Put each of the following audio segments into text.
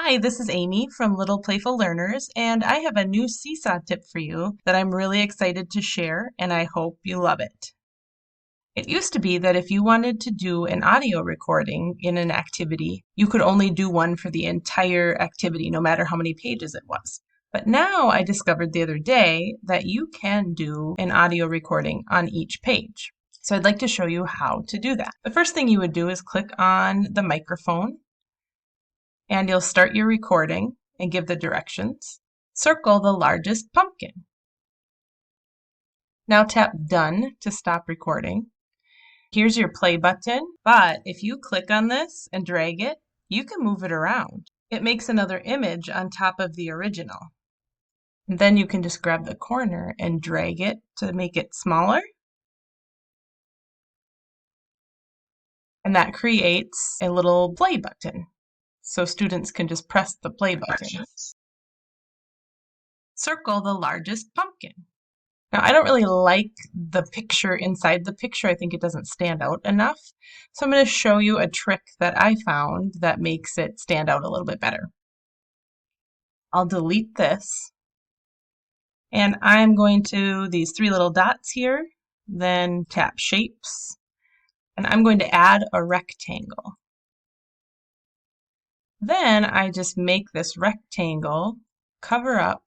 Hi, this is Amy from Little Playful Learners, and I have a new Seesaw tip for you that I'm really excited to share, and I hope you love it. It used to be that if you wanted to do an audio recording in an activity, you could only do one for the entire activity, no matter how many pages it was. But now I discovered the other day that you can do an audio recording on each page. So I'd like to show you how to do that. The first thing you would do is click on the microphone, and you'll start your recording and give the directions. Circle the largest pumpkin. Now tap Done to stop recording. Here's your play button, but if you click on this and drag it, you can move it around. It makes another image on top of the original. And then you can just grab the corner and drag it to make it smaller. And that creates a little play button. So students can just press the play button. Circle the largest pumpkin. Now, I don't really like the picture inside the picture. I think it doesn't stand out enough. So I'm going to show you a trick that I found that makes it stand out a little bit better. I'll delete this. And I'm going to these three little dots here, then tap Shapes. And I'm going to add a rectangle. Then I just make this rectangle cover up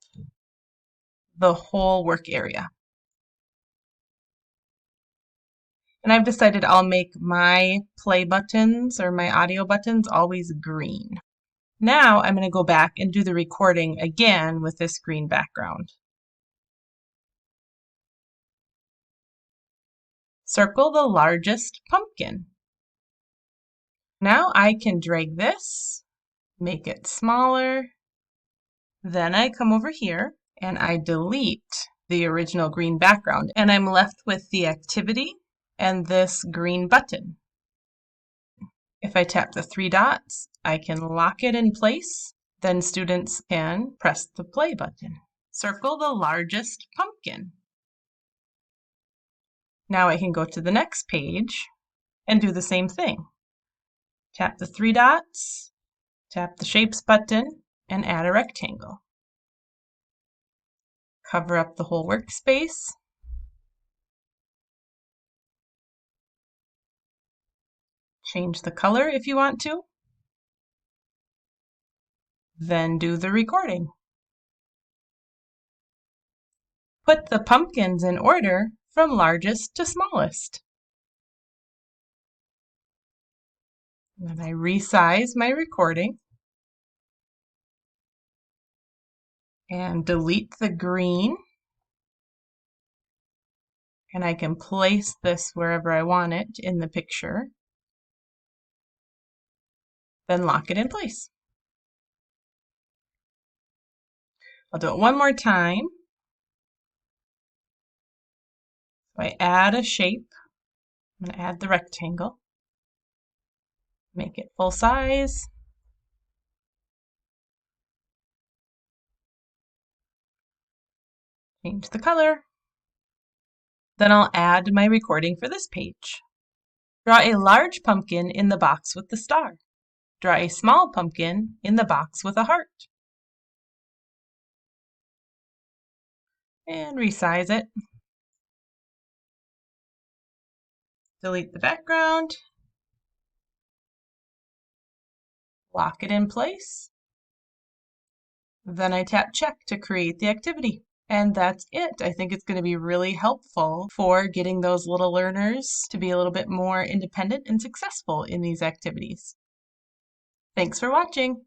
the whole work area. And I've decided I'll make my play buttons or my audio buttons always green. Now I'm going to go back and do the recording again with this green background. Circle the largest pumpkin. Now I can drag this, make it smaller. Then I come over here and I delete the original green background, and I'm left with the activity and this green button. If I tap the three dots, I can lock it in place. Then students can press the play button. Circle the largest pumpkin. Now I can go to the next page and do the same thing. Tap the three dots, tap the Shapes button, and add a rectangle. Cover up the whole workspace. Change the color if you want to. Then do the recording. Put the pumpkins in order from largest to smallest. Then I resize my recording and delete the green. And I can place this wherever I want it in the picture. Then lock it in place. I'll do it one more time. So I add a shape. I'm going to add the rectangle. Make it full size. Change the color. Then I'll add my recording for this page. Draw a large pumpkin in the box with the star. Draw a small pumpkin in the box with a heart. And resize it. Delete the background. Lock it in place. Then I tap Check to create the activity. And that's it. I think it's going to be really helpful for getting those little learners to be a little bit more independent and successful in these activities. Thanks for watching.